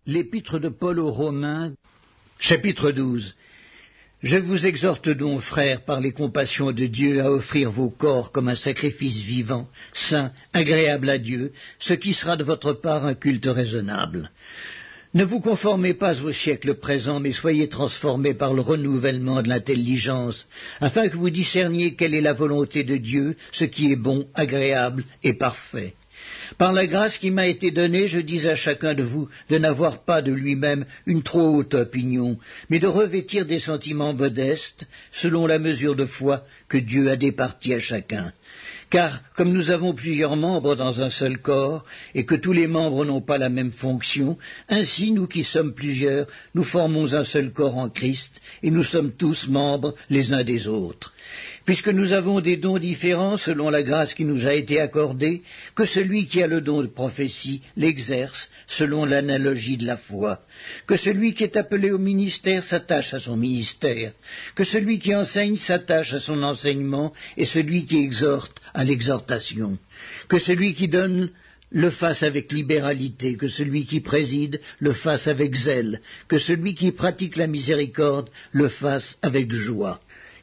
L'Épître de Paul aux Romains, chapitre 12. Je vous exhorte donc, frères, par les compassions de Dieu, à offrir vos corps comme un sacrifice vivant, saint, agréable à Dieu, ce qui sera de votre part un culte raisonnable. Ne vous conformez pas au siècle présent, mais soyez transformés par le renouvellement de l'intelligence, afin que vous discerniez quelle est la volonté de Dieu, ce qui est bon, agréable et parfait. Par la grâce qui m'a été donnée, je dis à chacun de vous de n'avoir pas de lui-même une trop haute opinion, mais de revêtir des sentiments modestes, selon la mesure de foi que Dieu a départie à chacun. Car, comme nous avons plusieurs membres dans un seul corps, et que tous les membres n'ont pas la même fonction, ainsi nous qui sommes plusieurs, nous formons un seul corps en Christ, et nous sommes tous membres les uns des autres. Puisque nous avons des dons différents selon la grâce qui nous a été accordée, que celui qui a le don de prophétie l'exerce selon l'analogie de la foi, que celui qui est appelé au ministère s'attache à son ministère, que celui qui enseigne s'attache à son enseignement, et celui qui exhorte à l'exhortation, que celui qui donne le fasse avec libéralité, que celui qui préside le fasse avec zèle, que celui qui pratique la miséricorde le fasse avec joie.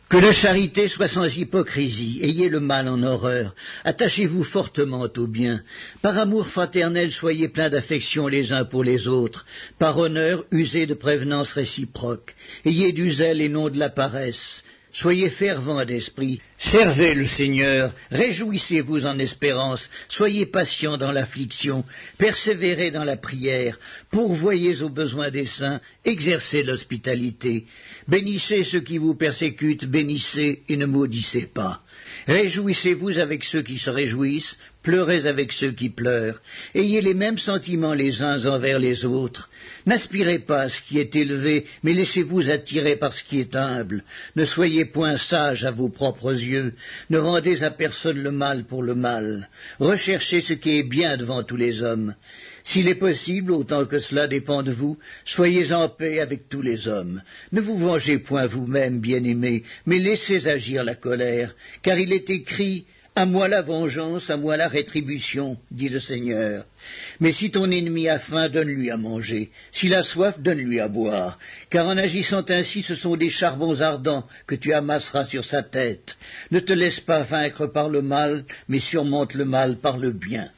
Que la charité soit sans hypocrisie, ayez le mal en horreur, attachez-vous fortement au bien. Par amour fraternel, soyez pleins d'affection les uns pour les autres. Par honneur, usez de prévenance réciproque. Ayez du zèle et non de la paresse. Soyez fervents d'esprit, servez le Seigneur, réjouissez-vous en espérance, soyez patients dans l'affliction, persévérez dans la prière, pourvoyez aux besoins des saints, exercez l'hospitalité. Bénissez ceux qui vous persécutent, bénissez et ne maudissez pas. Réjouissez-vous avec ceux qui se réjouissent, pleurez avec ceux qui pleurent. Ayez les mêmes sentiments les uns envers les autres. N'aspirez pas à ce qui est élevé, mais laissez-vous attirer par ce qui est humble. Ne soyez point sages à vos propres yeux. Ne rendez à personne le mal pour le mal. Recherchez ce qui est bien devant tous les hommes. S'il est possible, autant que cela dépend de vous, soyez en paix avec tous les hommes. Ne vous vengez point vous-même, bien-aimés, mais laissez agir la colère, car il est écrit « À moi la vengeance, à moi la rétribution, dit le Seigneur. Mais si ton ennemi a faim, donne-lui à manger. S'il a soif, donne-lui à boire. Car en agissant ainsi, ce sont des charbons ardents que tu amasseras sur sa tête. Ne te laisse pas vaincre par le mal, mais surmonte le mal par le bien. »